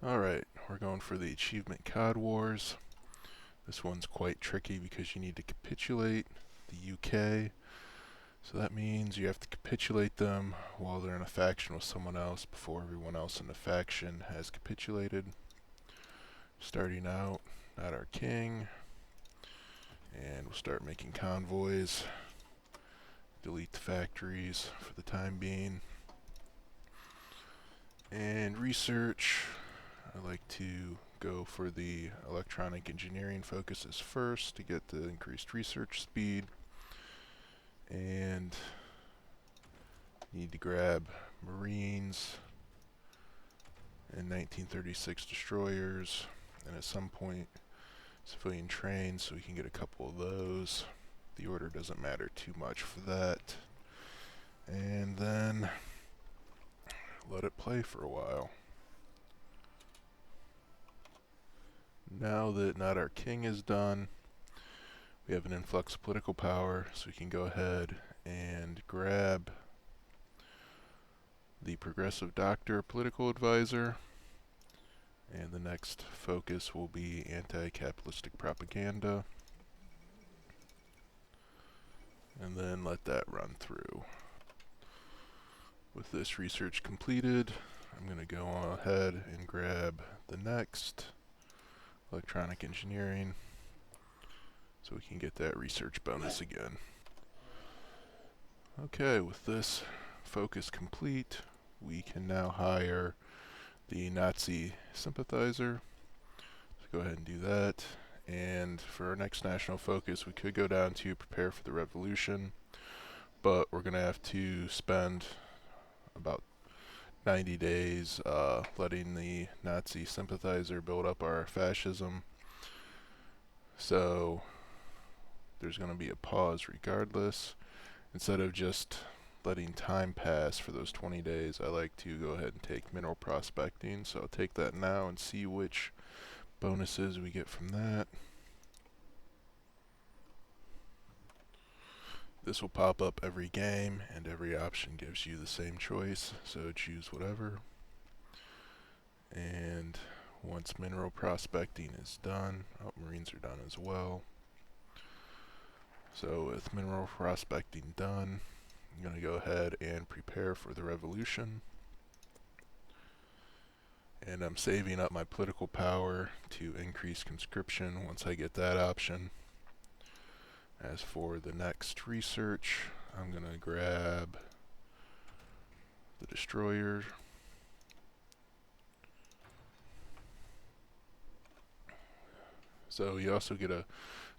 Alright, we're going for the achievement COD Wars. This one's quite tricky because you need to capitulate the UK. So that means you have to capitulate them while they're in a faction with someone else before everyone else in the faction has capitulated. Starting out, not our king. And we'll start making convoys. Delete the factories for the time being. And research. I like to go for the electronic engineering focuses first to get the increased research speed. And need to grab Marines and 1936 destroyers, and at some point civilian trains so we can get a couple of those. The order doesn't matter too much for that. And then let it play for a while. Now that not our king is done, we have an influx of political power, so we can go ahead and grab the progressive doctor political advisor, and the next focus will be anti-capitalistic propaganda, and then let that run through. With this research completed, I'm going to go on ahead and grab the next electronic engineering so we can get that research bonus again. Okay, with this focus complete, we can now hire the Nazi sympathizer. So go ahead and do that. And for our next national focus, we could go down to prepare for the revolution, but we're going to have to spend about 90 days letting the Nazi sympathizer build up our fascism. So there's going to be a pause regardless. Instead of just letting time pass for those 20 days, I like to go ahead and take mineral prospecting. So I'll take that now and see which bonuses we get from that. This will pop up every game, and every option gives you the same choice, so choose whatever. And once mineral prospecting is done, Marines are done as well. So with mineral prospecting done, I'm going to go ahead and prepare for the revolution. And I'm saving up my political power to increase conscription once I get that option. As for the next research, I'm going to grab the destroyer. So you also get a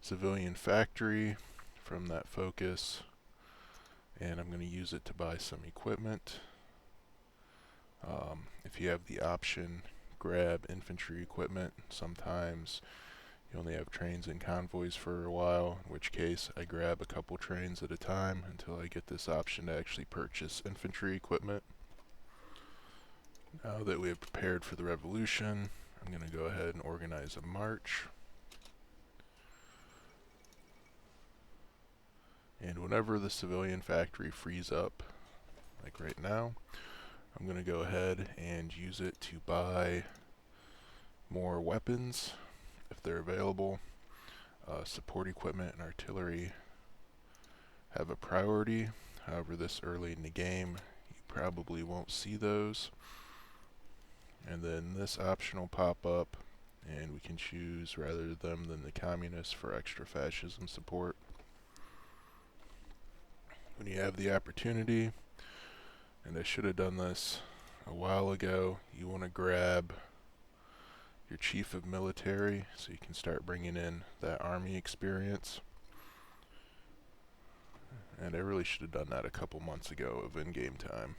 civilian factory from that focus, and I'm going to use it to buy some equipment. If you have the option, grab infantry equipment. Sometimes you only have trains and convoys for a while, in which case I grab a couple trains at a time until I get this option to actually purchase infantry equipment. Now that we have prepared for the revolution, I'm going to go ahead and organize a march. And whenever the civilian factory frees up, like right now, I'm going to go ahead and use it to buy more weapons if they're available. Support equipment and artillery have a priority. However, this early in the game, you probably won't see those. And then this option will pop up, and we can choose rather them than the communists for extra fascism support. When you have the opportunity, and I should have done this a while ago, you want to grab your chief of military so you can start bringing in that army experience. And I really should have done that a couple months ago of in-game time.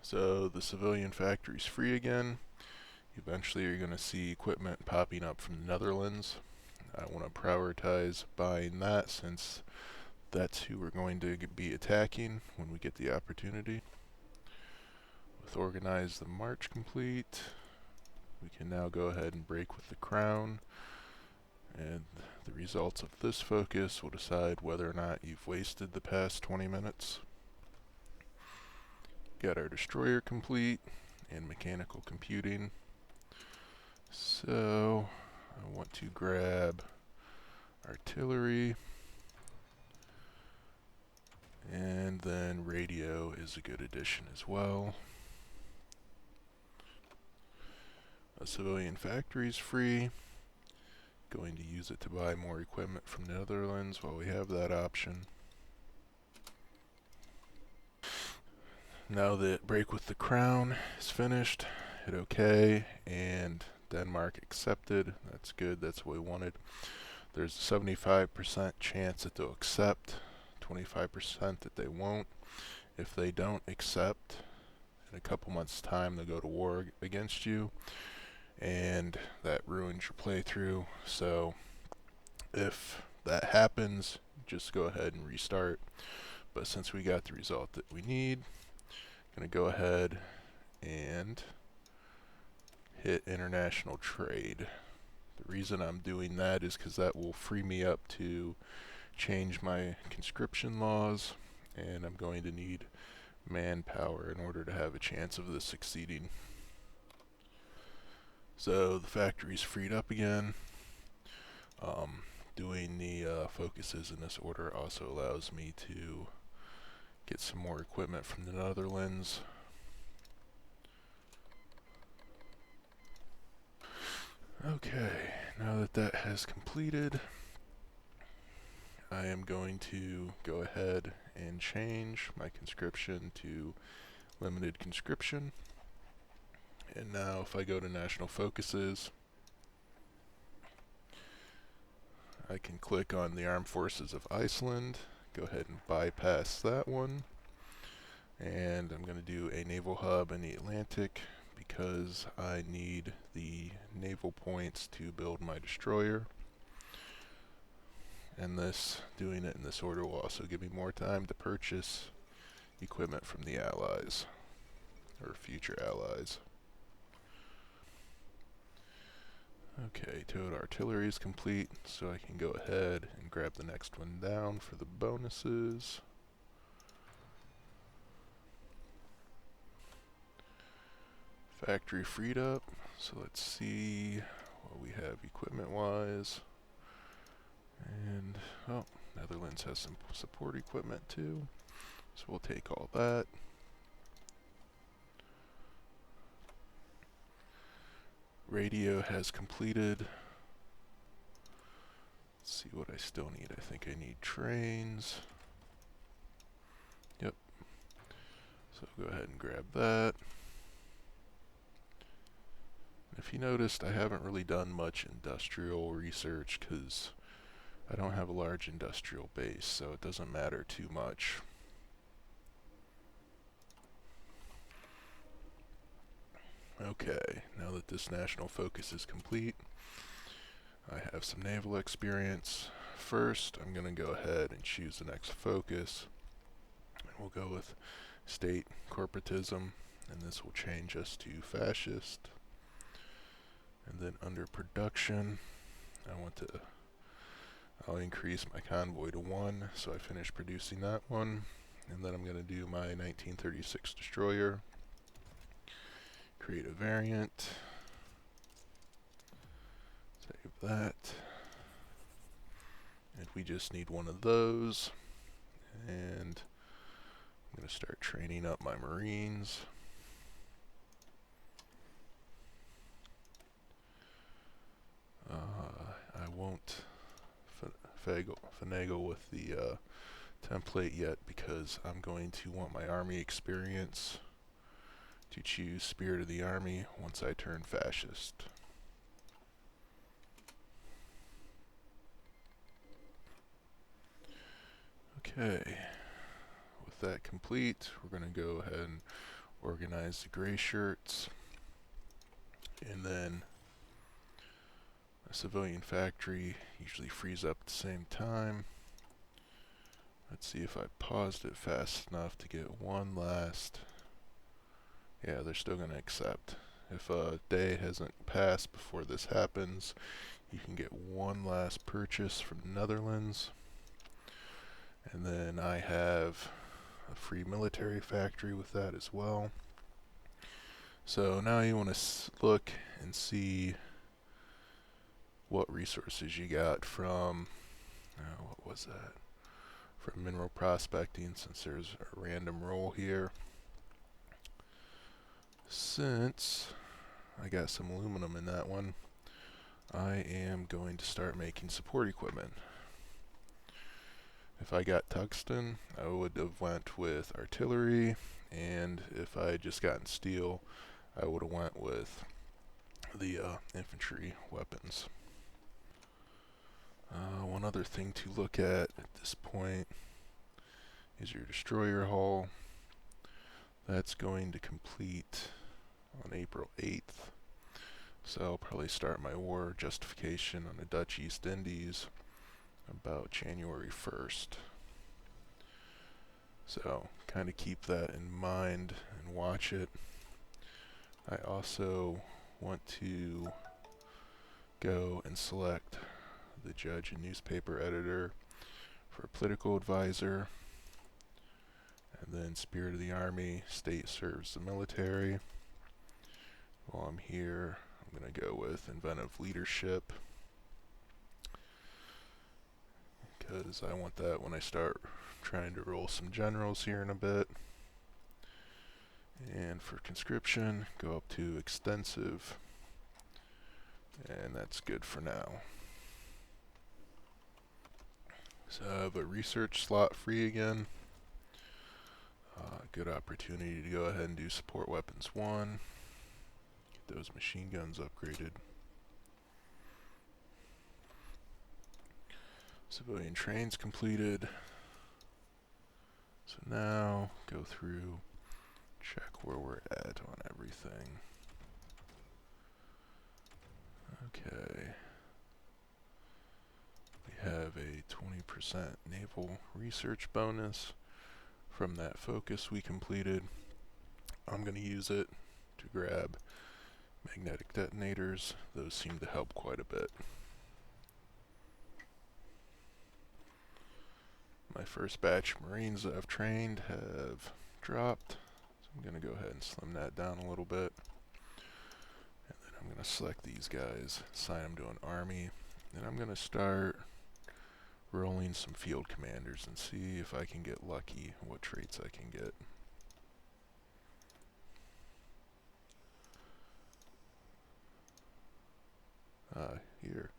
So the civilian factory's free again. Eventually you're going to see equipment popping up from the Netherlands. I want to prioritize buying that since that's who we're going to be attacking when we get the opportunity. With Organize the March complete, we can now go ahead and break with the Crown, and the results of this focus will decide whether or not you've wasted the past 20 minutes. Got our destroyer complete, and mechanical computing. So I want to grab artillery, and then radio is a good addition as well. A civilian factory is free. Going to use it to buy more equipment from the Netherlands while we have that option. Now that break with the crown is finished, hit OK, and Denmark accepted. That's good, that's what we wanted. There's a 75% chance that they'll accept, 25% that they won't. If they don't accept, in a couple months' time they'll go to war against you, and that ruins your playthrough. So if that happens, just go ahead and restart. But since we got the result that we need, I'm going to go ahead and hit international trade. The reason I'm doing that is because that will free me up to change my conscription laws, and I'm going to need manpower in order to have a chance of this succeeding. So the factory's freed up again. Doing the focuses in this order also allows me to get some more equipment from the Netherlands. Okay, now that that has completed, I am going to go ahead and change my conscription to limited conscription. And now if I go to national focuses, I can click on the Armed Forces of Iceland, go ahead and bypass that one, and I'm going to do a naval hub in the Atlantic because I need the naval points to build my destroyer. And this, doing it in this order, will also give me more time to purchase equipment from the allies, or future allies. Okay, towed artillery is complete, so I can go ahead and grab the next one down for the bonuses. Factory freed up, so let's see what we have equipment-wise. And, oh, Netherlands has some support equipment too, so we'll take all that. Radio has completed. Let's see what I still need. I think I need trains. Yep. So go ahead and grab that. If you noticed, I haven't really done much industrial research because I don't have a large industrial base, so it doesn't matter too much. Okay, now that this national focus is complete, I have some naval experience. First, I'm going to go ahead and choose the next focus. And we'll go with state corporatism, and this will change us to fascist. And then under production, I'll increase my convoy to 1, so I finish producing that one. And then I'm going to do my 1936 destroyer. Create a variant. Save that. And we just need one of those. And I'm going to start training up my Marines. I won't finagle with the template yet because I'm going to want my army experience to choose Spirit of the Army once I turn fascist. Okay, with that complete, we're going to go ahead and organize the gray shirts, and then a civilian factory usually frees up at the same time. Let's see if I paused it fast enough to get one last. Yeah, they're still going to accept. If a day hasn't passed before this happens, you can get one last purchase from the Netherlands. And then I have a free military factory with that as well. So now you want to look and see what resources you got from, what was that? From mineral prospecting, since there's a random roll here. Since I got some aluminum in that one, I am going to start making support equipment. If I got tungsten, I would have went with artillery, and if I had just gotten steel, I would have went with the infantry weapons. One other thing to look at this point is your destroyer hull. That's going to complete on April 8th. So I'll probably start my war justification on the Dutch East Indies about January 1st. So kind of keep that in mind and watch it. I also want to go and select the judge and newspaper editor for political advisor, and then Spirit of the Army, state serves the military. While I'm here, I'm going to go with inventive leadership, because I want that when I start trying to roll some generals here in a bit. And for conscription, go up to extensive, and that's good for now. So I have a research slot free again. Good opportunity to go ahead and do support weapons 1. Get those machine guns upgraded. Civilian trains completed. So now go through, check where we're at on everything. Okay. We have a 20% naval research bonus from that focus we completed. I'm going to use it to grab magnetic detonators. Those seem to help quite a bit. My first batch of Marines that I've trained have dropped, so I'm going to go ahead and slim that down a little bit. And then I'm going to select these guys, assign them to an army, and I'm going to start rolling some field commanders and see if I can get lucky what traits I can get. Here.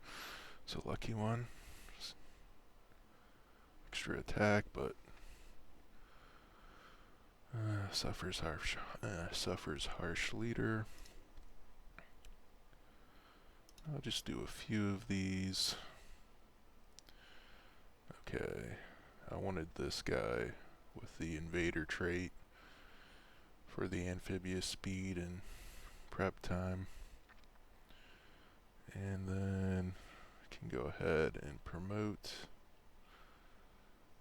So lucky one. Extra attack, but suffers harsh leader. I'll just do a few of these. Okay, I wanted this guy with the invader trait for the amphibious speed and prep time. And then I can go ahead and promote.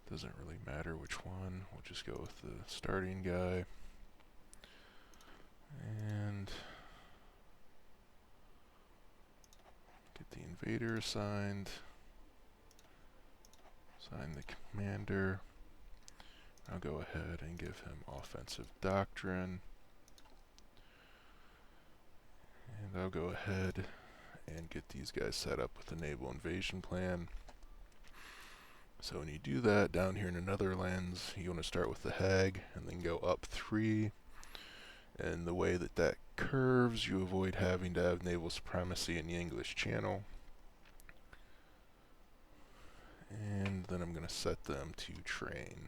Doesn't really matter which one. We'll just go with the starting guy. And get the invader assigned. Assign the commander. I'll go ahead and give him offensive doctrine. And I'll go ahead and get these guys set up with the naval invasion plan. So when you do that, down here in another lens, you want to start with the Hag and then go up 3. And the way that that curves, you avoid having to have naval supremacy in the English Channel. And then I'm going to set them to train.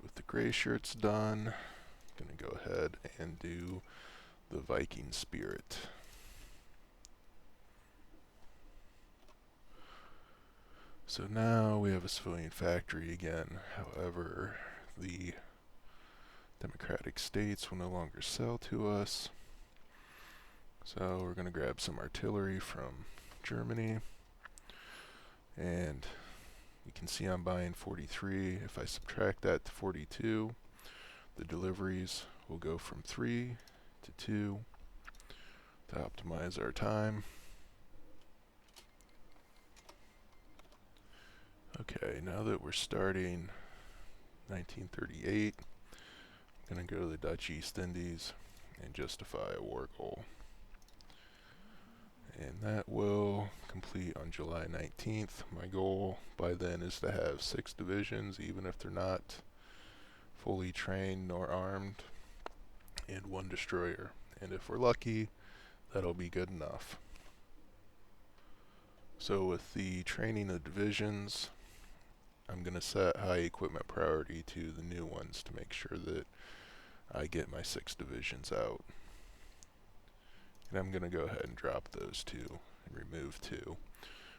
With the gray shirts done, I'm going to go ahead and do the Viking Spirit. So now we have a civilian factory again. However, the democratic states will no longer sell to us. So we're going to grab some artillery from Germany. And you can see I'm buying 43. If I subtract that to 42, the deliveries will go from 3 to 2 to optimize our time. Okay, now that we're starting 1938. I'm going to go to the Dutch East Indies and justify a war goal. And that will complete on July 19th. My goal by then is to have 6 divisions, even if they're not fully trained nor armed, and 1 destroyer. And if we're lucky, that'll be good enough. So with the training of divisions, I'm going to set high equipment priority to the new ones to make sure that I get my 6 divisions out. And I'm going to go ahead and drop those 2 and remove 2.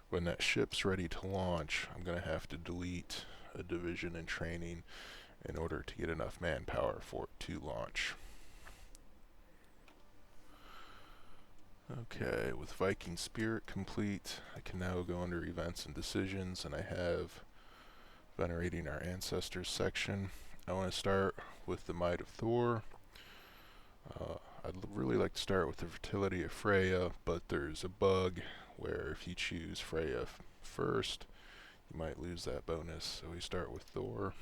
When that ship's ready to launch, I'm going to have to delete a division in training in order to get enough manpower for it to launch. Okay, with Viking Spirit complete, I can now go under Events and Decisions, and I have Venerating Our Ancestors section. I want to start with the Might of Thor. I'd really like to start with the Fertility of Freya, but there's a bug where if you choose Freya first, you might lose that bonus. So we start with Thor.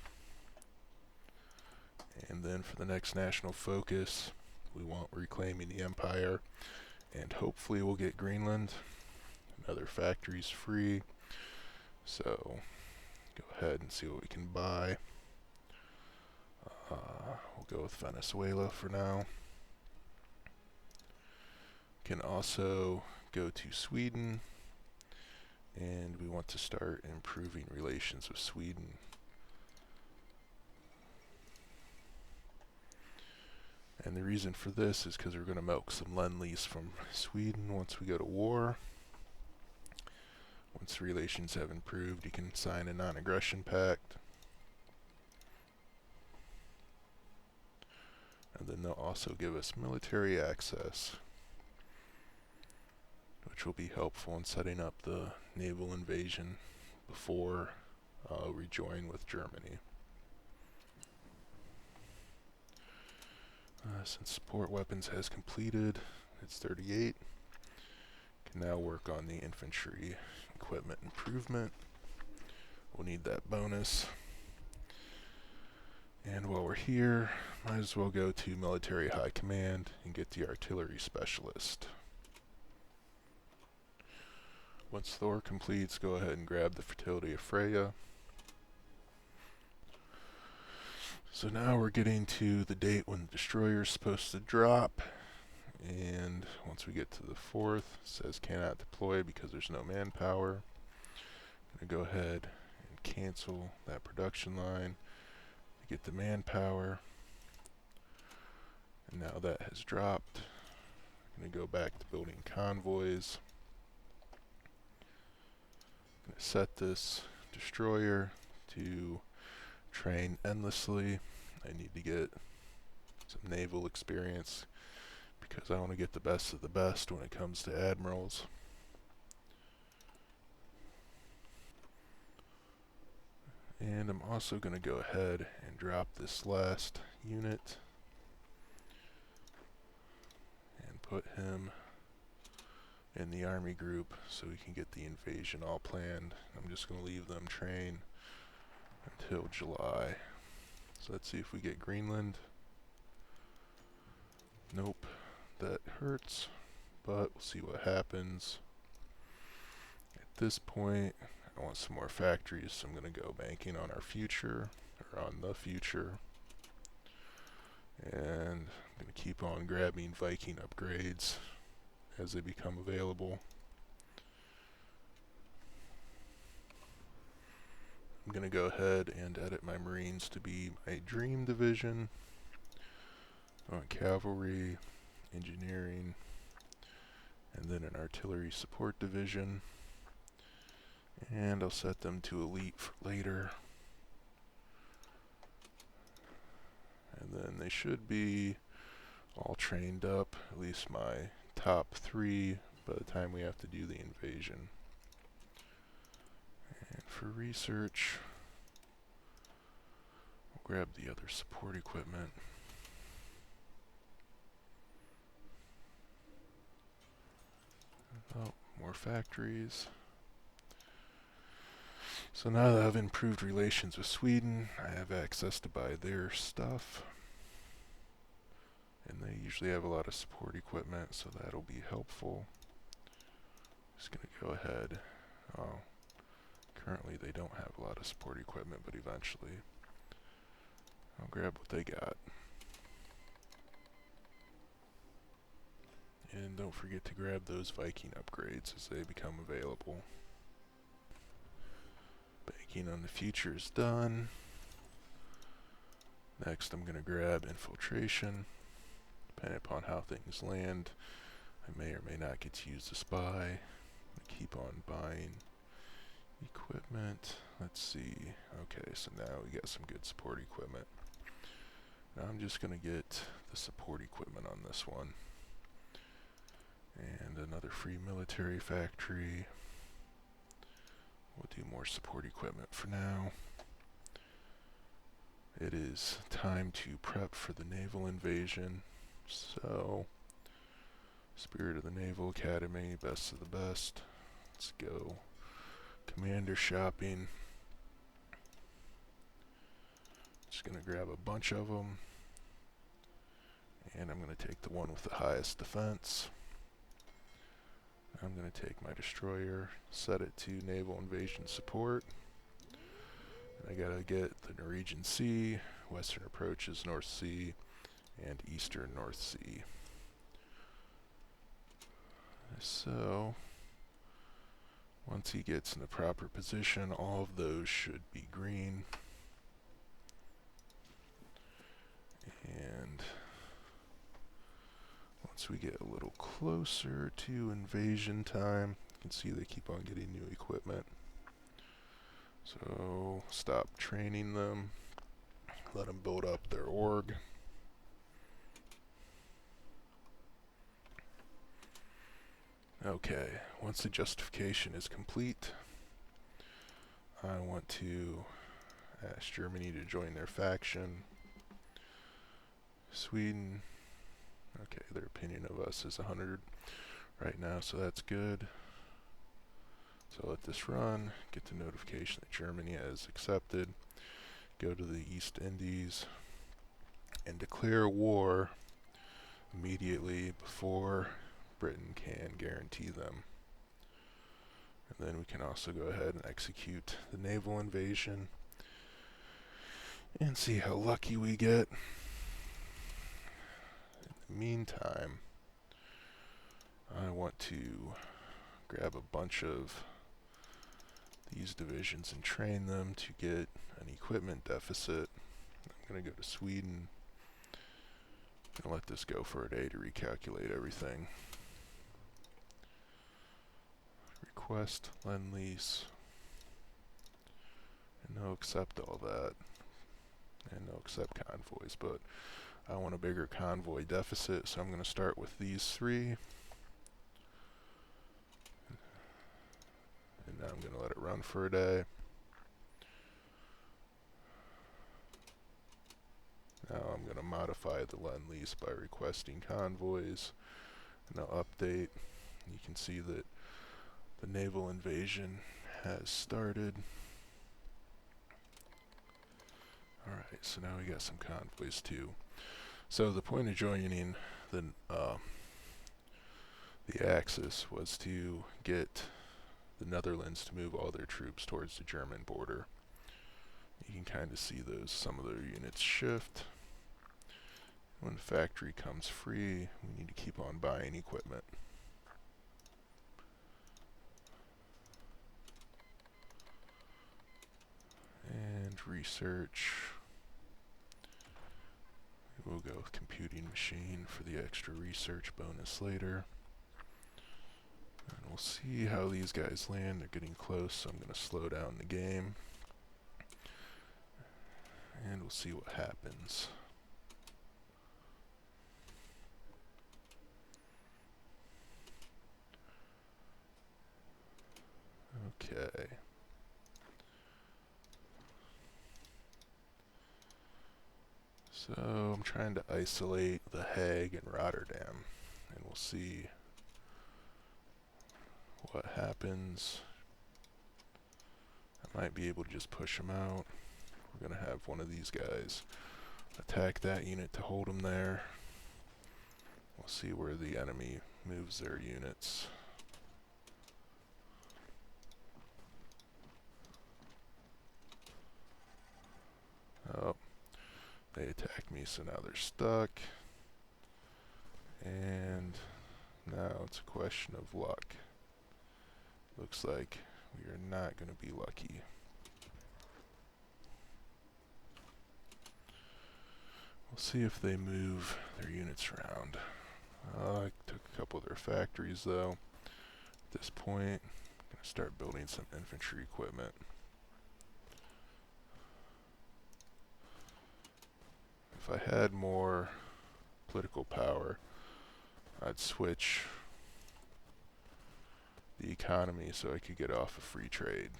And then for the next national focus, we want Reclaiming the Empire. And hopefully we'll get Greenland. Another factory's free. So go ahead and see what we can buy. We'll go with Venezuela for now. Can also go to Sweden, and we want to start improving relations with Sweden. And the reason for this is because we're going to milk some Lend-Lease from Sweden once we go to war. Once relations have improved, you can sign a non-aggression pact. And then they'll also give us military access, which will be helpful in setting up the naval invasion before we join with Germany. Since support weapons has completed, it's 38. Can now work on the infantry equipment improvement. We'll need that bonus. And while we're here, might as well go to Military High Command and get the Artillery Specialist. Once Thor completes, go ahead and grab the Fertility of Freya. So now we're getting to the date when the destroyer is supposed to drop. And once we get to the 4th, it says cannot deploy because there's no manpower. I'm going to go ahead and cancel that production line to get the manpower. And now that has dropped. I'm going to go back to building convoys. I'm going to set this destroyer to train endlessly. I need to get some naval experience because I want to get the best of the best when it comes to admirals. And I'm also going to go ahead and drop this last unit and put him in the army group so we can get the invasion all planned. I'm just going to leave them train until July. So let's see if we get Greenland. Nope, that hurts, but we'll see what happens. At this point, I want some more factories, so I'm going to go banking on our future, or on the future. And I'm going to keep on grabbing Viking upgrades as they become available. I'm going to go ahead and edit my Marines to be my Dream Division. I want Cavalry, Engineering, and then an Artillery Support Division. And I'll set them to Elite for later. And then they should be all trained up, at least my top 3, by the time we have to do the invasion. And for research, we'll grab the other support equipment. Oh, more factories. So now that I've improved relations with Sweden, I have access to buy their stuff. And they usually have a lot of support equipment, so that'll be helpful. Just going to go ahead. Oh, currently they don't have a lot of support equipment, but eventually I'll grab what they got. And don't forget to grab those Viking upgrades as they become available. Banking on the future is done. Next I'm going to grab infiltration. Depending upon how things land, I may or may not get to use the spy. Keep on buying equipment. Let's see. Okay, so now we got some good support equipment. Now I'm just going to get the support equipment on this one. And another free military factory. We'll do more support equipment for now. It is time to prep for the naval invasion. So, Spirit of the Naval Academy, best of the best. Let's go. Commander shopping. Just going to grab a bunch of them. And I'm going to take the one with the highest defense. I'm going to take my destroyer, set it to naval invasion support. And I got to get the Norwegian Sea, western approaches North Sea, and eastern North Sea. So, once he gets in the proper position, all of those should be green. And once we get a little closer to invasion time, you can see they keep on getting new equipment. So, stop training them. Let them build up their org. Okay, once the justification is complete, I want to ask Germany to join their faction. Sweden, okay, their opinion of us is 100 right now, so that's good. So let this run, get the notification that Germany has accepted, go to the East Indies, and declare war immediately before Britain can guarantee them. And then we can also go ahead and execute the naval invasion and see how lucky we get. In the meantime, I want to grab a bunch of these divisions and train them to get an equipment deficit. I'm going to go to Sweden and let this go for a day to recalculate everything. Request Lend-Lease, and no accept all that, and no accept convoys, but I want a bigger convoy deficit, so I'm going to start with these three, and now I'm going to let it run for a day. Now I'm going to modify the Lend-Lease by requesting convoys, and I'll update. You can see that the naval invasion has started. Alright, so now we got some convoys too. So the point of joining the Axis was to get the Netherlands to move all their troops towards the German border. You can kind of see some of their units shift. When the factory comes free, we need to keep on buying equipment. And research. We'll go with computing machine for the extra research bonus later. And we'll see how these guys land. They're getting close, so I'm going to slow down the game. And we'll see what happens. Okay. So I'm trying to isolate The Hague and Rotterdam, and we'll see what happens. I might be able to just push them out. We're going to have one of these guys attack that unit to hold them there. We'll see where the enemy moves their units. Oh, they attacked me, so now they're stuck. And now it's a question of luck. Looks like we are not going to be lucky. We'll see if they move their units around. I took a couple of their factories though. At this point, I'm going to start building some infantry equipment. If I had more political power, I'd switch the economy so I could get off of free trade.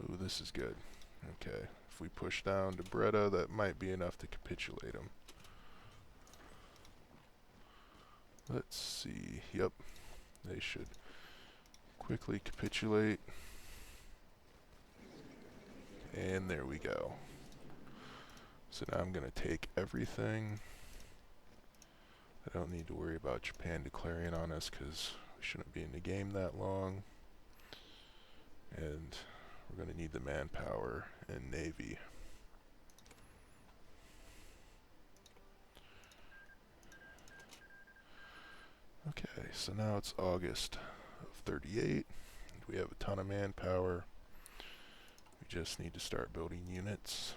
Oh, this is good. Okay, if we push down to Breda, that might be enough to capitulate them. Let's see. Yep, they should quickly capitulate. And there we go. So now I'm going to take everything. I don't need to worry about Japan declaring on us because we shouldn't be in the game that long. And we're going to need the manpower and navy. Okay, so now it's August of 38. We have a ton of manpower. We just need to start building units.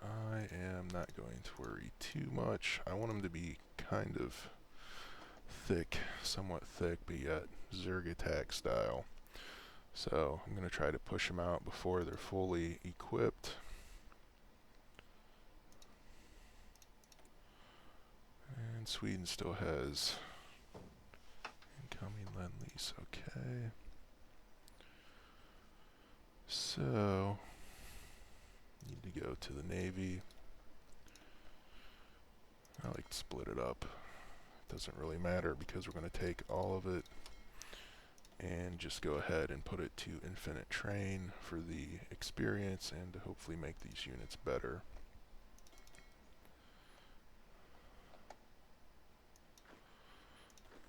I am not going to worry too much. I want them to be kind of thick, somewhat thick, but yet Zerg attack style. So I'm going to try to push them out before they're fully equipped. And Sweden still has incoming Lend-Lease. Okay. So need to go to the Navy. I like to split it up. It doesn't really matter because we're going to take all of it and just go ahead and put it to infinite train for the experience and to hopefully make these units better.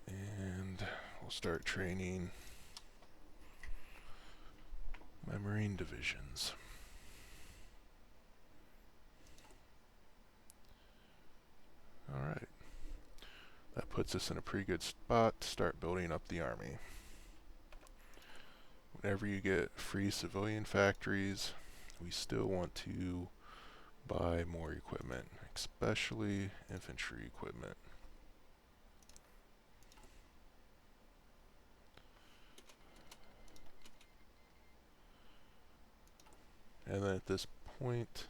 And we'll start training my Marine divisions. Alright. That puts us in a pretty good spot to start building up the army. Whenever you get free civilian factories, we still want to buy more equipment, especially infantry equipment. And then at this point,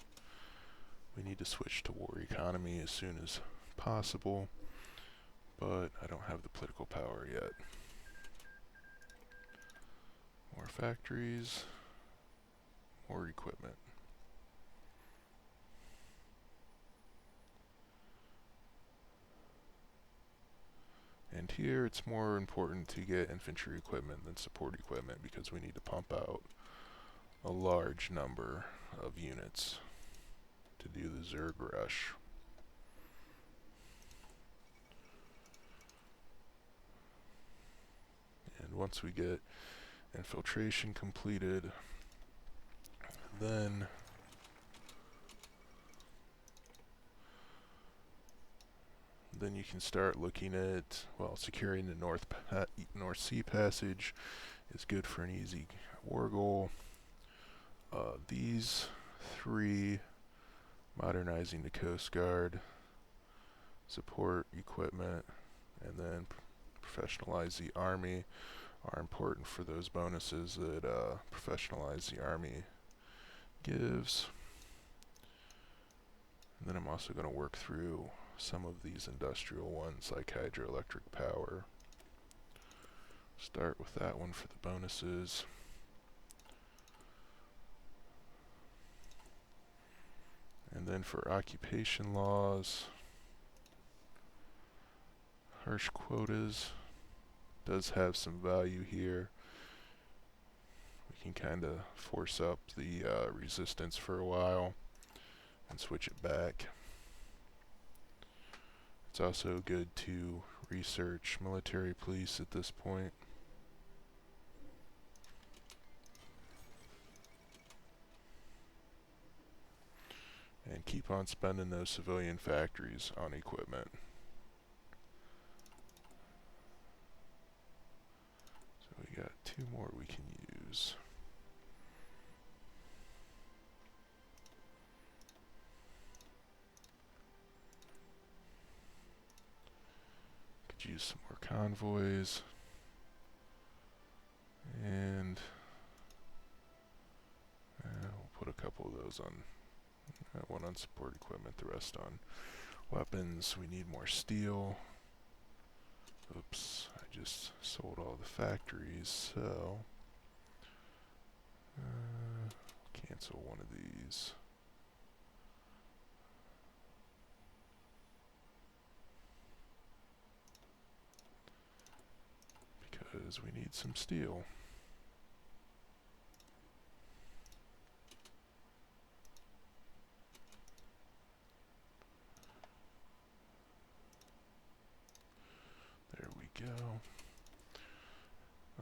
we need to switch to war economy as soon as possible, but I don't have the political power yet. More factories, more equipment. And here it's more important to get infantry equipment than support equipment because we need to pump out a large number of units to do the Zerg rush. And once we get infiltration completed, then you can start looking at, well, securing the North Sea Passage is good for an easy war goal. These three, modernizing the Coast Guard, support equipment, and then professionalize the Army, are important for those bonuses that professionalize the Army gives. And then I'm also going to work through some of these industrial ones like hydroelectric power. Start with that one for the bonuses. And then for occupation laws, harsh quotas does have some value here. We can kind of force up the resistance for a while and switch it back. It's also good to research military police at this point. And keep on spending those civilian factories on equipment. So we got 2 more we can use. Could use some more convoys. And we'll put a couple of those on. One on support equipment, the rest on weapons. We need more steel. Oops, I just sold all the factories, so cancel one of these. Because we need some steel. There we go.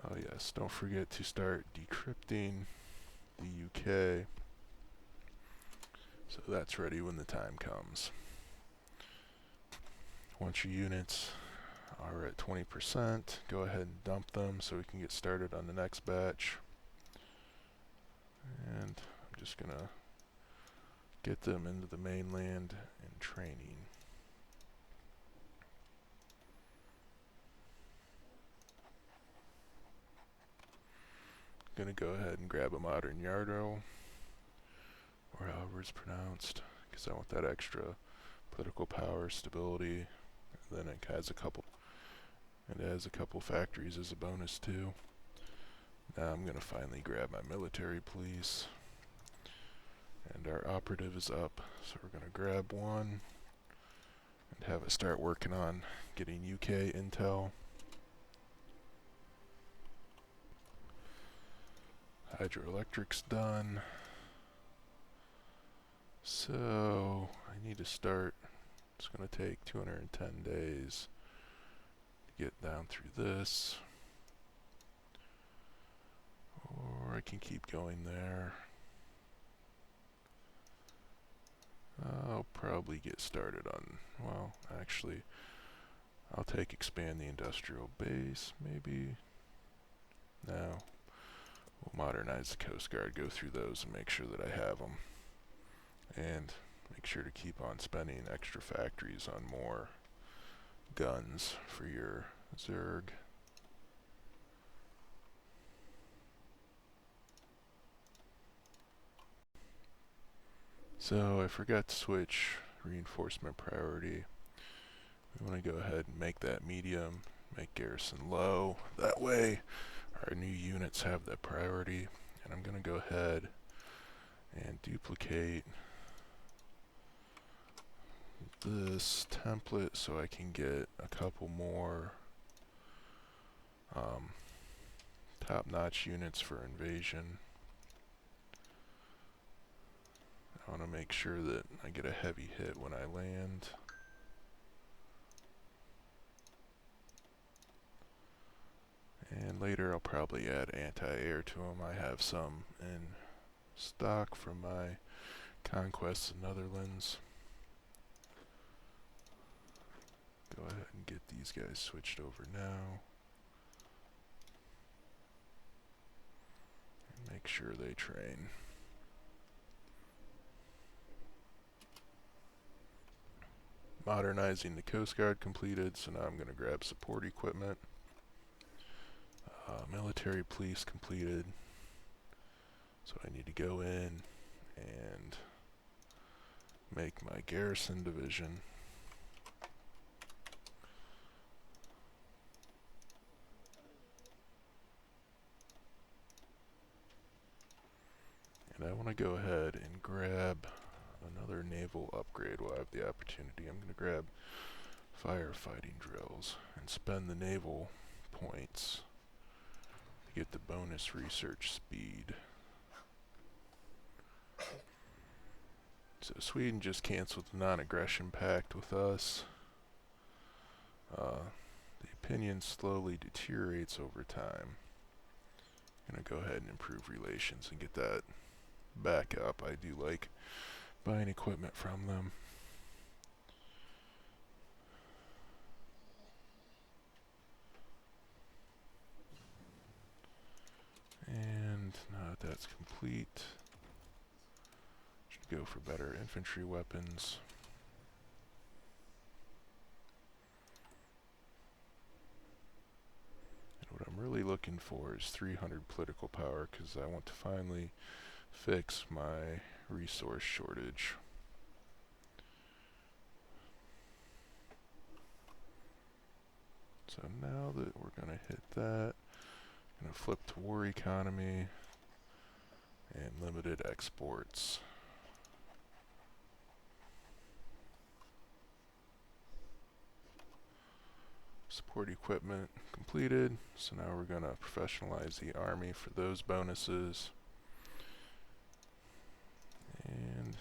Oh yes, don't forget to start decrypting the UK. So that's ready when the time comes. Once your units are at 20%, go ahead and dump them so we can get started on the next batch. And I'm just gonna get them into the mainland and training. Gonna go ahead and grab a modern Yardo, or however it's pronounced, because I want that extra political power, stability. And then it has a couple factories as a bonus too. Now I'm gonna finally grab my military police, and our operative is up, so we're gonna grab one and have it start working on getting UK intel. Hydroelectric's done. So I need to start. It's going to take 210 days to get down through this. Or I can keep going there. I'll probably get started on, well, actually, I'll take expand the industrial base, maybe. No. We'll modernize the Coast Guard, go through those and make sure that I have them. And make sure to keep on spending extra factories on more guns for your Zerg. So I forgot to switch reinforcement priority. We want to go ahead and make that medium, make garrison low. That way our new units have that priority. And I'm going to go ahead and duplicate this template so I can get a couple more top-notch units for invasion. I want to make sure that I get a heavy hit when I land. And later I'll probably add anti-air to them. I have some in stock from my conquests in Netherlands. Go ahead and get these guys switched over now. And make sure they train. Modernizing the Coast Guard completed, so now I'm going to grab support equipment. Military police completed. So I need to go in and make my garrison division. And I want to go ahead and grab another naval upgrade while I have the opportunity. I'm going to grab firefighting drills and spend the naval points to get the bonus research speed. So Sweden just canceled the non-aggression pact with us. The opinion slowly deteriorates over time. I'm going to go ahead and improve relations and get that back up. I do like buying equipment from them. And now that that's complete, should go for better infantry weapons. And what I'm really looking for is 300 political power, because I want to finally fix my resource shortage. So now that we're going to hit that, I'm going to flip to war economy and limited exports. Support equipment completed. So now we're going to professionalize the army for those bonuses. And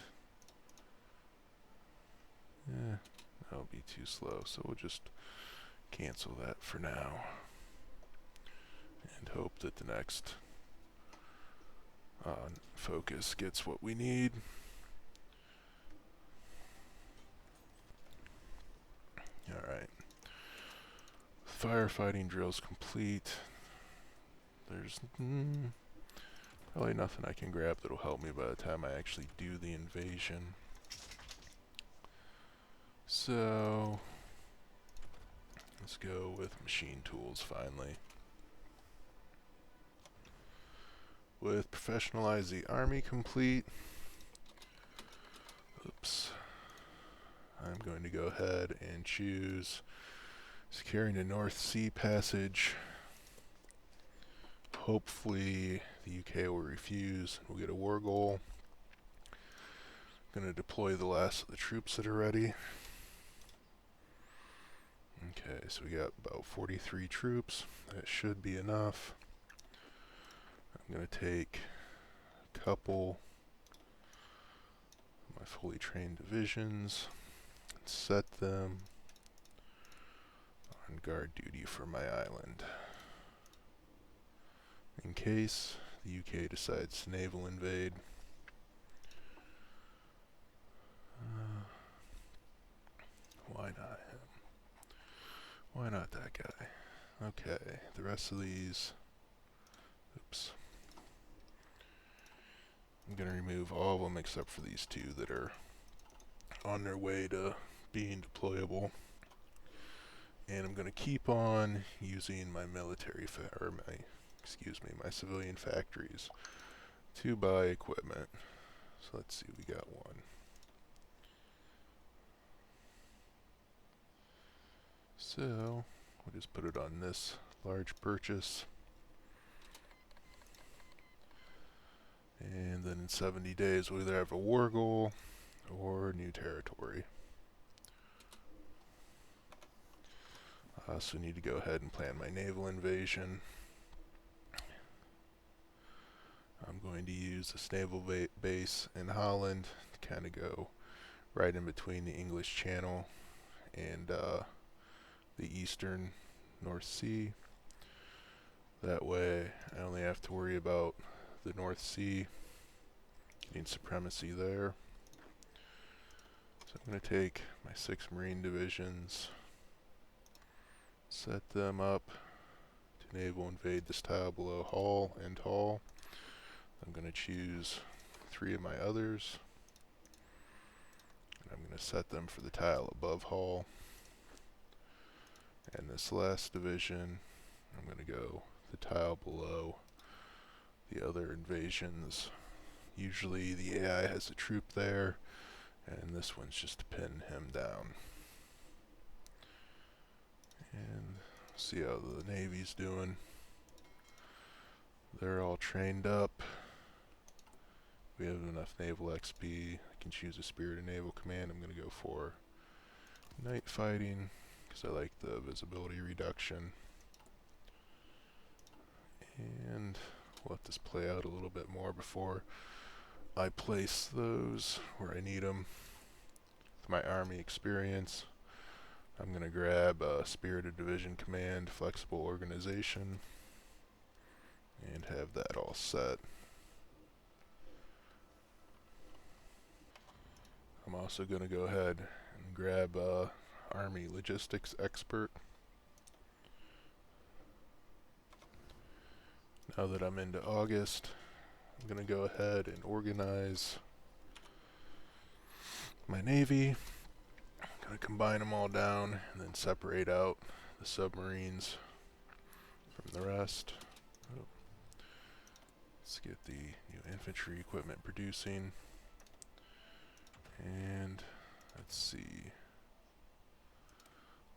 that'll be too slow, so we'll just cancel that for now and hope that the next focus gets what we need. Alright. Firefighting drills complete. There's probably nothing I can grab that'll help me by the time I actually do the invasion. So let's go with machine tools finally. With professionalize the army complete, I'm going to go ahead and choose securing the North Sea passage. Hopefully the UK will refuse and we'll get a war goal. I'm going to deploy the last of the troops that are ready. Okay, so we got about 43 troops. That should be enough. I'm going to take a couple of my fully trained divisions and set them on guard duty for my island, in case the UK decides to naval invade. Why not him? Why not that guy? Okay, the rest of these, I'm going to remove all of them except for these two that are on their way to being deployable. And I'm going to keep on using my military my civilian factories to buy equipment. So let's see, we got one. So we'll just put it on this large purchase. And then in 70 days we'll either have a war goal or new territory. So I need to go ahead and plan my naval invasion. I'm going to use this naval base in Holland to kind of go right in between the English Channel and the eastern North Sea. That way I only have to worry about the North Sea getting supremacy there. So I'm going to take my 6 Marine divisions, set them up to naval invade this tile below Hull and Hull. I'm going to choose 3 of my others, and I'm going to set them for the tile above Hull. And this last division, I'm going to go the tile below the other invasions. Usually the AI has a troop there, and this one's just to pin him down. And see how the Navy's doing. They're all trained up. we have enough naval XP, I can choose a spirited naval command. I'm going to go for night fighting because I like the visibility reduction. And we'll let this play out a little bit more before I place those where I need them. With my army experience, I'm going to grab Spirited Division Command, Flexible Organization, and have that all set. I'm also going to go ahead and grab Army Logistics Expert. Now that I'm into August, I'm going to go ahead and organize my Navy. I'm going to combine them all down and then separate out the submarines from the rest. Oh. Let's get the new infantry equipment producing. And let's see.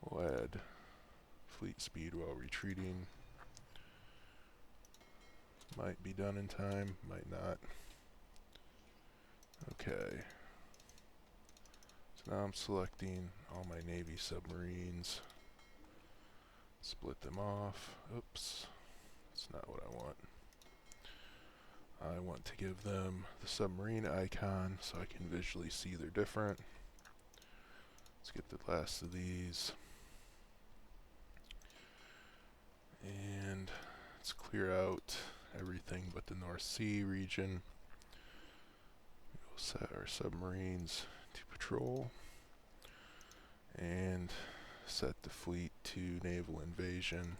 We'll add fleet speed while retreating. Might be done in time, might not. Okay. So now I'm selecting all my Navy submarines. Split them off. Oops. That's not what I want. I want to give them the submarine icon so I can visually see they're different. Let's get the last of these. And let's clear out everything but the North Sea region. We'll set our submarines to patrol and set the fleet to naval invasion.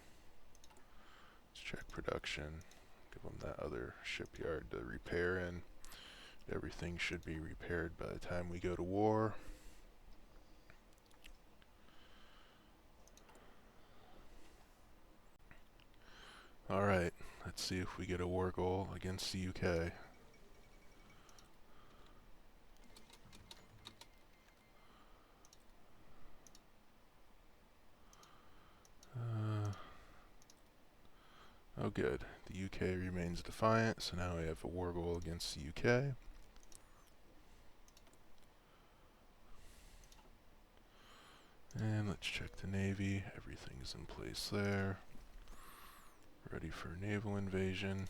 Let's check production. Give them that other shipyard to repair in. Everything should be repaired by the time we go to war. Alright, let's see if we get a war goal against the UK. Oh good, the UK remains defiant, so now we have a war goal against the UK. And let's check the Navy, everything's in place there. Ready for naval invasion.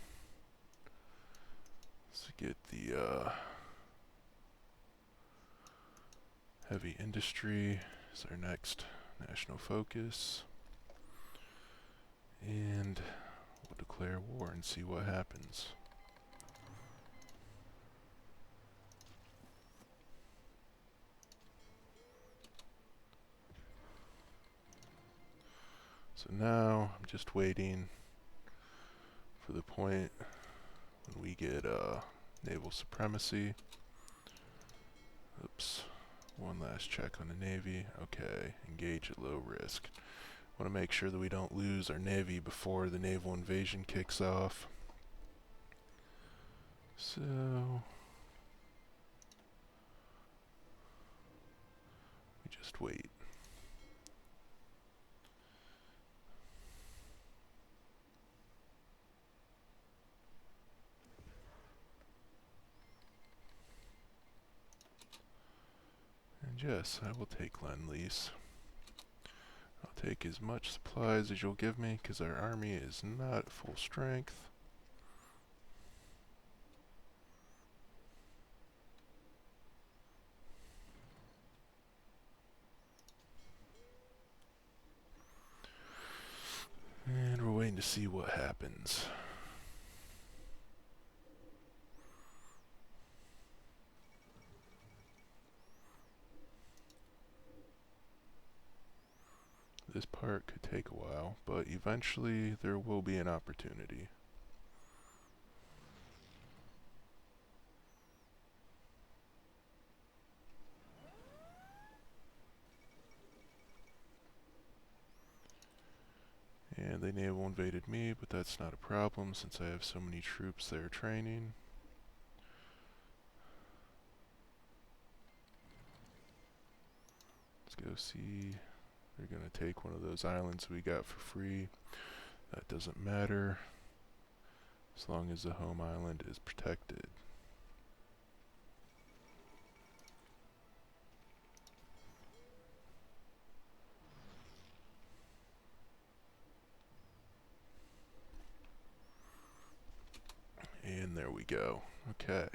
Let's get the heavy industry as our next national focus. And we'll declare war and see what happens. So now I'm just waiting for the point when we get naval supremacy. Oops. One last check on the Navy. Okay, engage at low risk. Want to make sure that we don't lose our Navy before the naval invasion kicks off. So we just wait. And yes, I will take Lend-Lease. I'll take as much supplies as you'll give me, because our army is not at full strength. And we're waiting to see what happens. This part could take a while, but eventually there will be an opportunity. And they naval invaded me, but that's not a problem since I have so many troops there training. Let's go see. They're going to take one of those islands we got for free. That doesn't matter as long as the home island is protected. And there we go. Okay.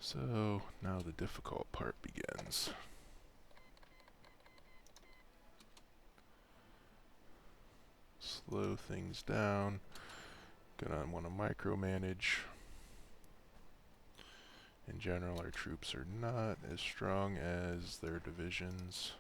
So now the difficult part begins. Slow things down. Gonna want to micromanage. In general, our troops are not as strong as their divisions.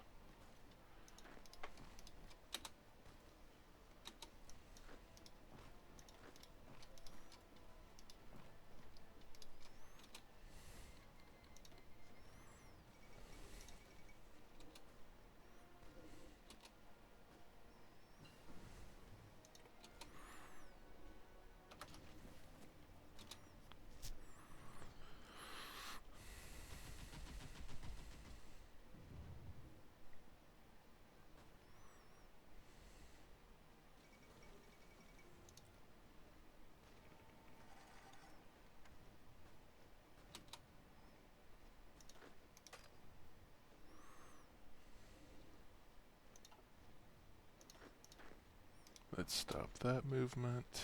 Let's stop that movement.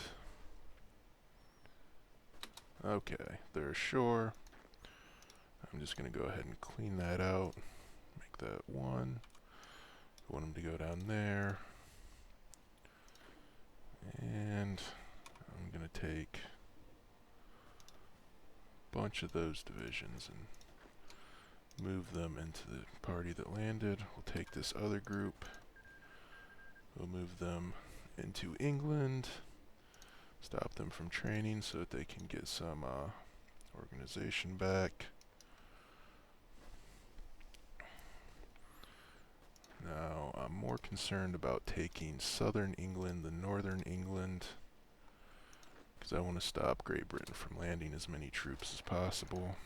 Okay, they're ashore. I'm just going to go ahead and clean that out. Make that 1. I want them to go down there. And I'm going to take a bunch of those divisions and move them into the party that landed. We'll take this other group. We'll move them into England. Stop them from training so that they can get some organization back. Now, I'm more concerned about taking southern England than northern England, because I want to stop Great Britain from landing as many troops as possible.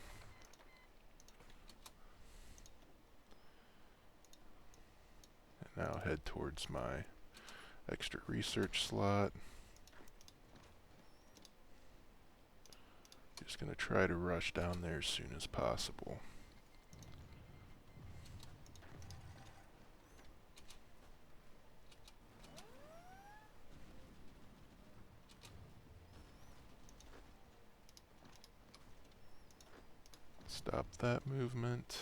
And now head towards my extra research slot. Just going to try to rush down there as soon as possible. Stop that movement.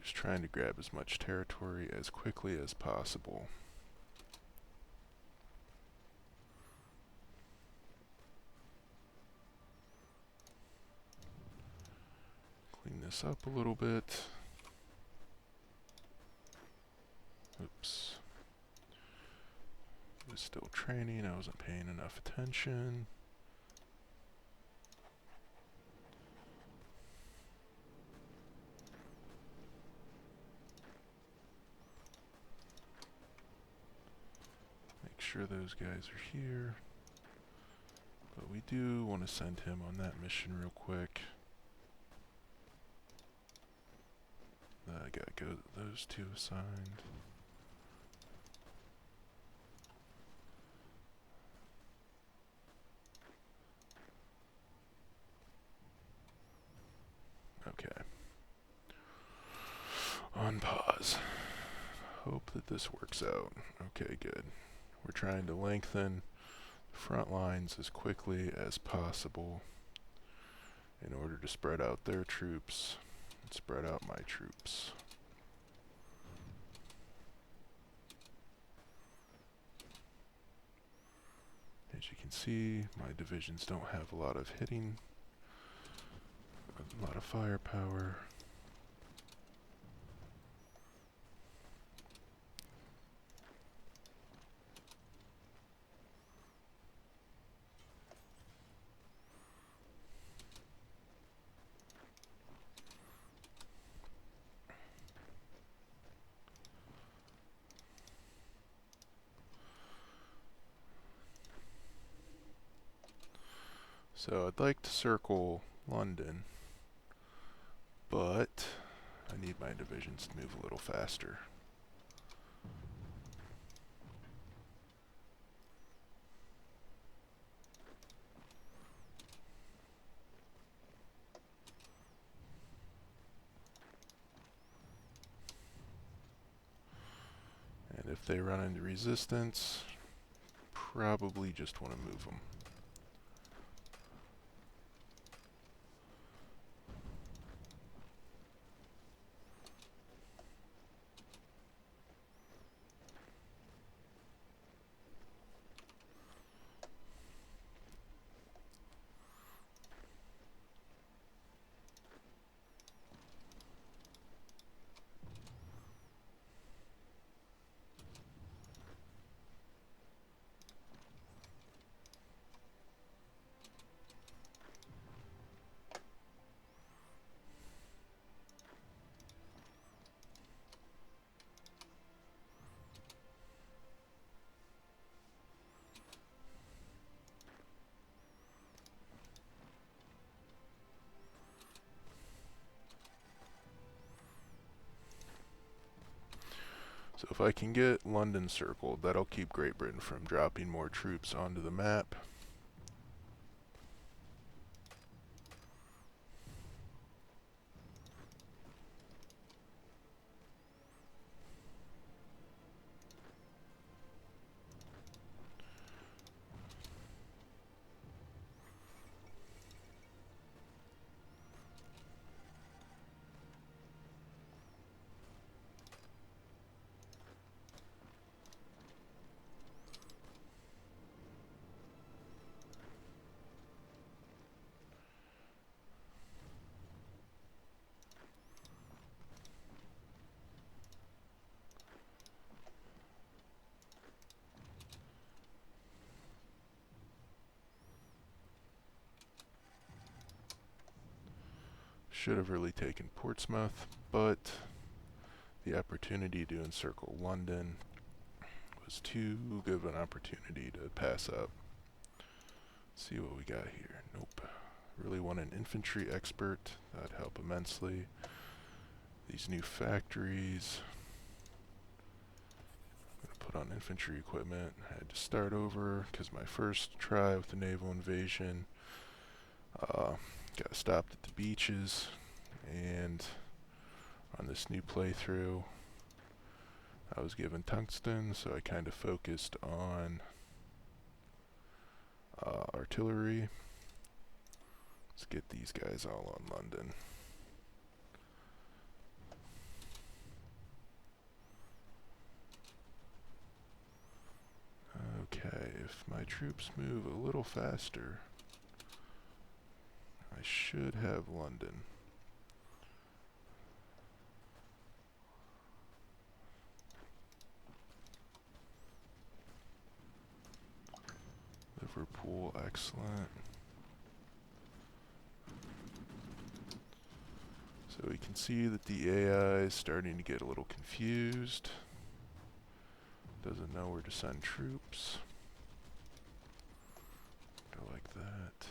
Just trying to grab as much territory as quickly as possible. Clean this up a little bit. Oops. I was still training, I wasn't paying enough attention. Make sure those guys are here. But we do want to send him on that mission real quick. I gotta go those 2 assigned. Okay. On pause. Hope that this works out. Okay, good. We're trying to lengthen the front lines as quickly as possible in order to spread out their troops and spread out my troops. As you can see, my divisions don't have a lot of hitting, a lot of firepower. So I'd like to circle London, but I need my divisions to move a little faster. if they run into resistance, probably just want to move them. So if I can get London circled, that'll keep Great Britain from dropping more troops onto the map. Should have really taken Portsmouth, but the opportunity to encircle London was too good of an opportunity to pass up. Let's see what we got here. Nope. Really want an infantry expert. That'd help immensely. These new factories. I'm going to put on infantry equipment. I had to start over because my first try with the naval invasion got stopped at the beaches, and on this new playthrough I was given tungsten, so I kind of focused on artillery. Let's get these guys all on London. Okay, if my troops move a little faster, I should have London. Liverpool, excellent. So we can see that the AI is starting to get a little confused. Doesn't know where to send troops. Go like that.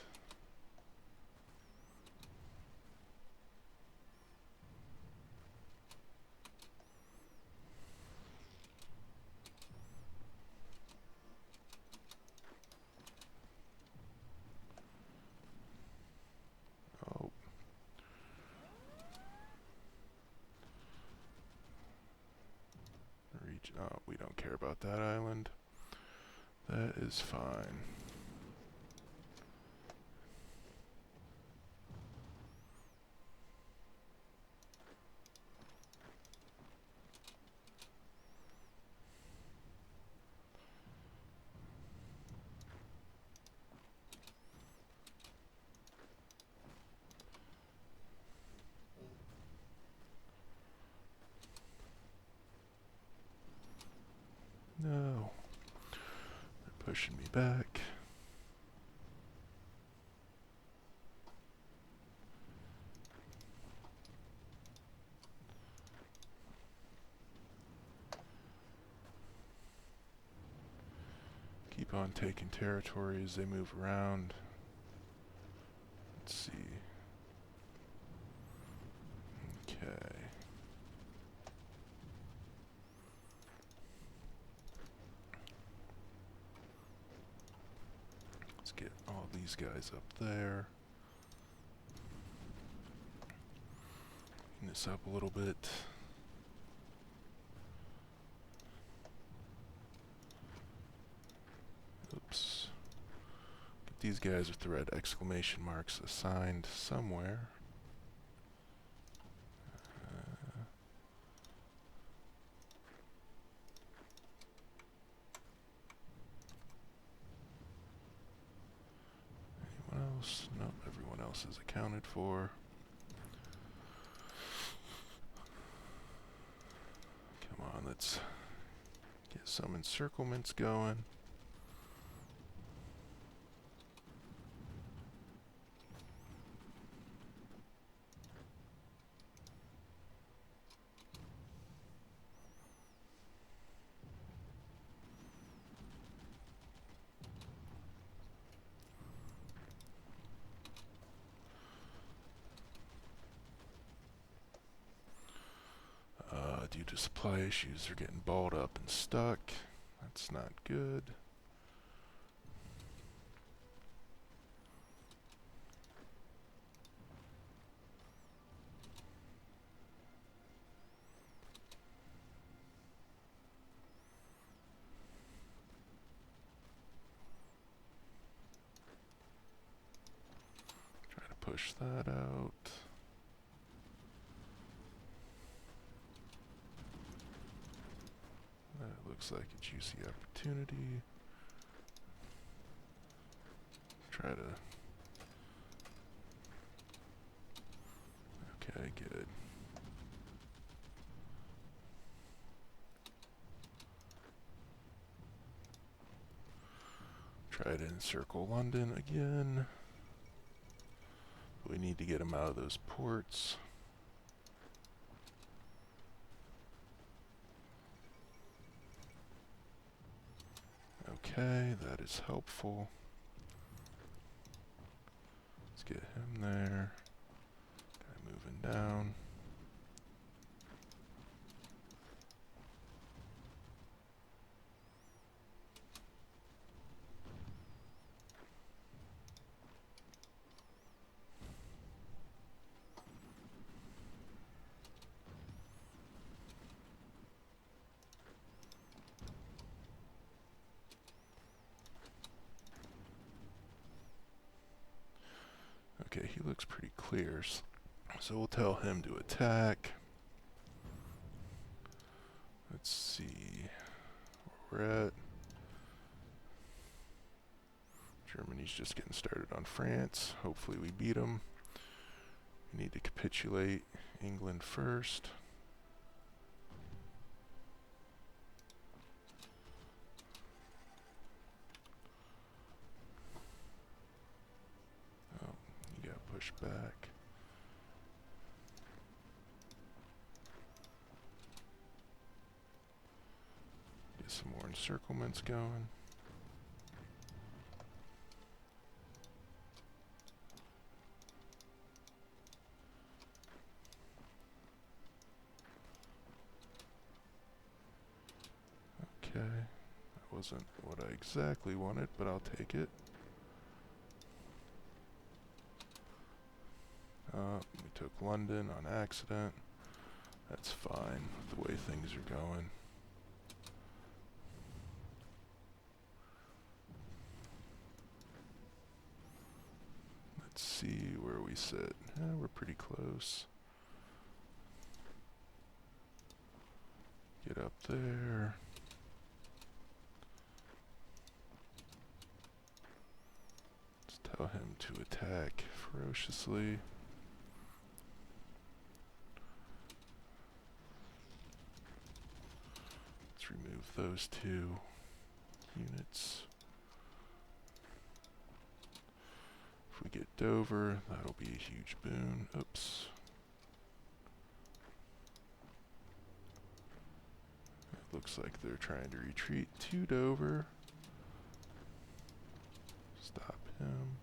Oh. Oh, we don't care about that island. That is fine. No. They're pushing me back. Keep on taking territory as they move around. Let's see. Okay. Let's get all these guys up there. Clean this up a little bit. these guys with the red exclamation marks assigned somewhere. Anyone else? Nope, everyone else is accounted for. Come on, let's get some encirclements going. Due to supply issues, they're getting balled up and stuck. That's not good. Try to push that out. That looks like a juicy opportunity. Try to... Okay, good. Try to encircle London again. We need to get them out of those ports. Okay, that is helpful. Let's get him there. Guy moving down. Okay, he looks pretty clear, so we'll tell him to attack. Let's see where we're at. Germany's just getting started on France. Hopefully we beat them. We need to capitulate England first. Oh, you got pushed back. Get some more encirclements going. Okay, that wasn't what I exactly wanted, but I'll take it. We took London on accident. That's fine with the way things are going. Let's see where we sit. We're pretty close. Get up there. Let's tell him to attack ferociously. Let's remove those 2 units. If we get Dover, that'll be a huge boon. Oops. It looks like they're trying to retreat to Dover. Stop him.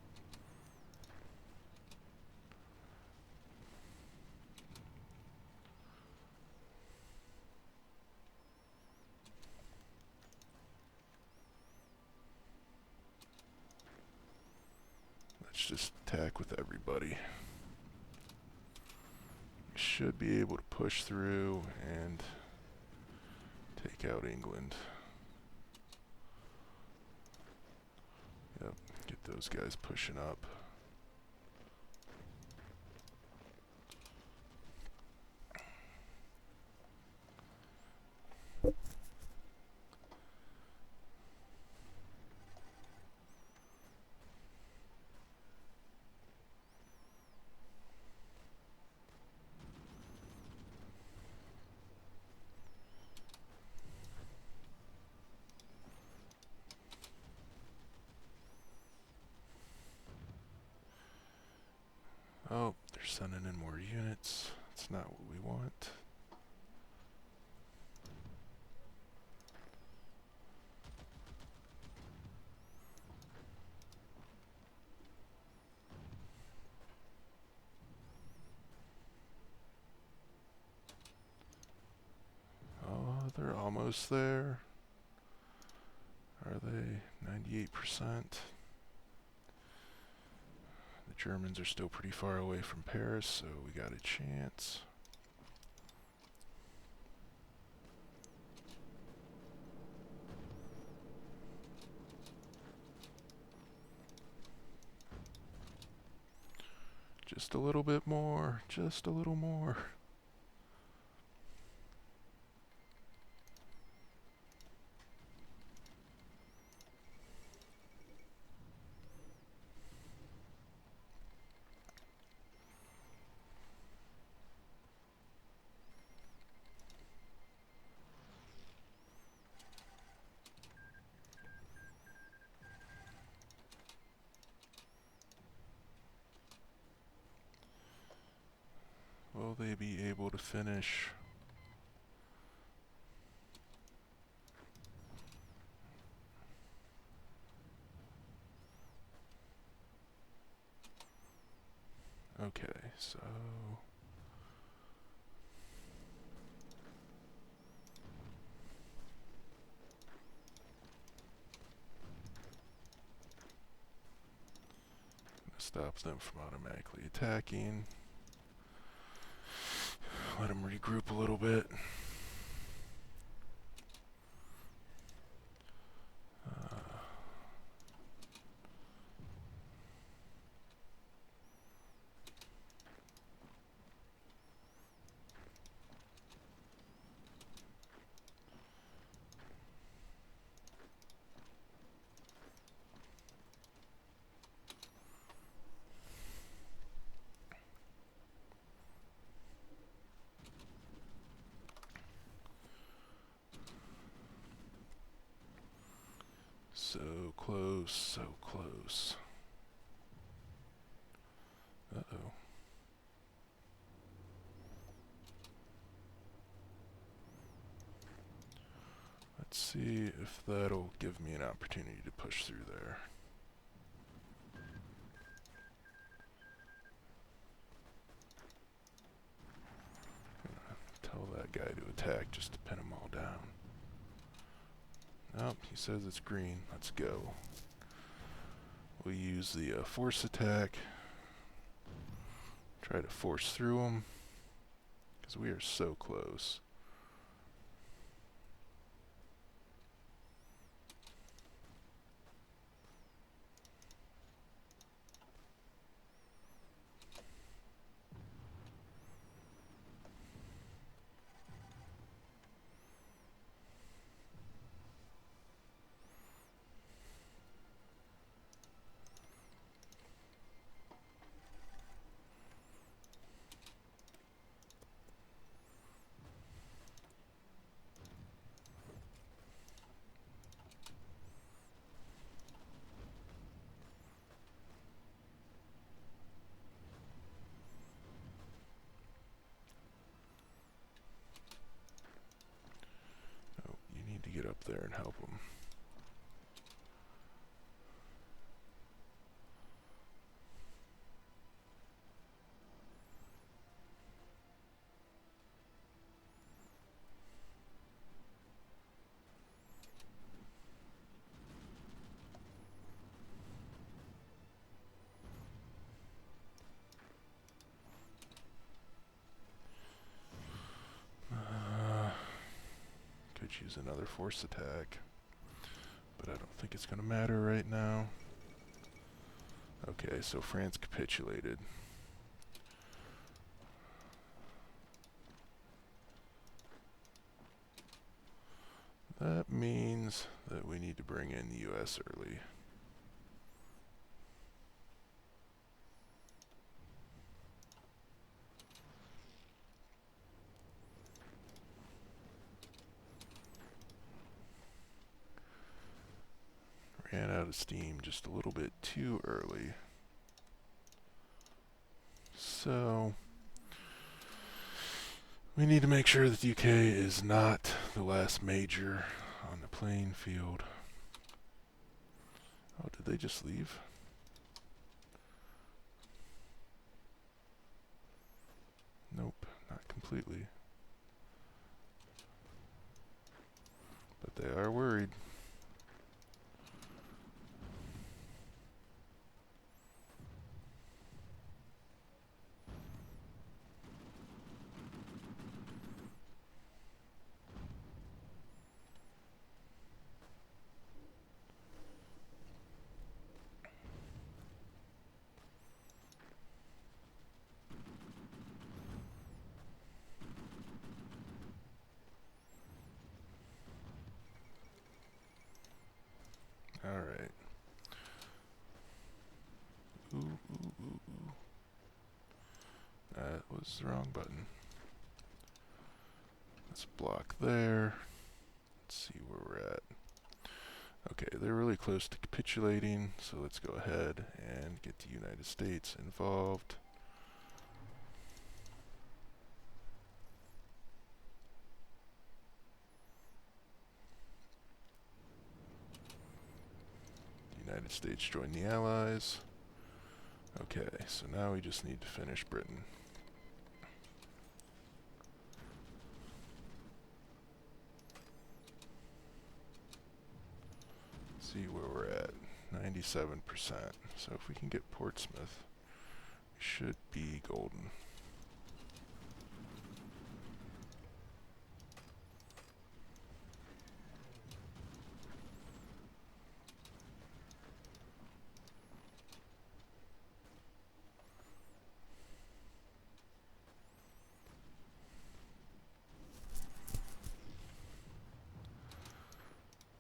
Let's just attack with everybody. Should be able to push through and take out England. Yep, get those guys pushing up. Oh, they're sending in more units. That's not what we want. Oh, they're almost there. Are they? 98%. The Germans are still pretty far away from Paris, so we got a chance. Just a little bit more, just a little more. Will they be able to finish? Okay, so stop them from automatically attacking. Let them regroup a little bit. So close, so close. Uh-oh. Let's see if that'll give me an opportunity to push through there. Tell that guy to attack just to pin them all down. Nope, he says it's green. Let's go. We'll use the force attack. Try to force through them, because we are so close. Get up there and help them. Could use another force attack, but I don't think it's going to matter right now. Okay, so France capitulated. That means that we need to bring in the US early. Ran out of steam just a little bit too early. So we need to make sure that the UK is not the last major on the playing field. Oh, did they just leave? Nope, not completely. But they are worried. Alright. Ooh. That was the wrong button. Let's block there. Let's see where we're at. Okay, they're really close to capitulating, so let's go ahead and get the United States involved. The United States joined the Allies. Okay, so now we just need to finish Britain. See where we're at. 97%. So if we can get Portsmouth, we should be golden.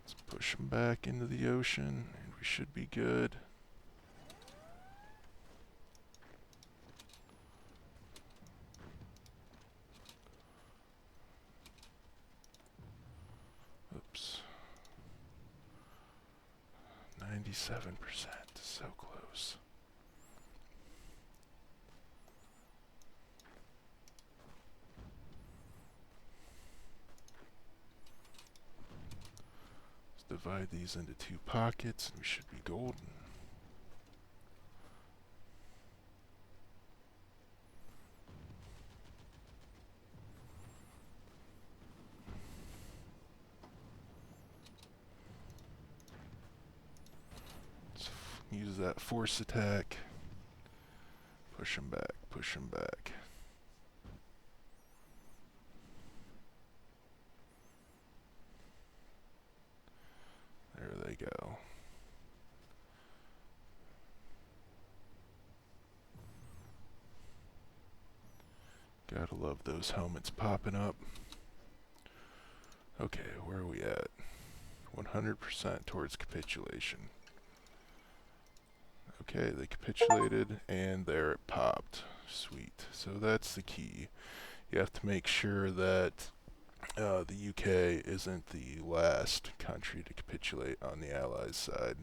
Let's push them back into the ocean, and we should be good. Oops. 97%, so close. Let's divide these into 2 pockets, and we should be golden. Use that force attack. Push them back, push them back. There they go. Gotta love those helmets popping up. Okay, where are we at? 100% towards capitulation. Okay, they capitulated, and there it popped. Sweet. So that's the key. You have to make sure that the UK isn't the last country to capitulate on the Allies' side.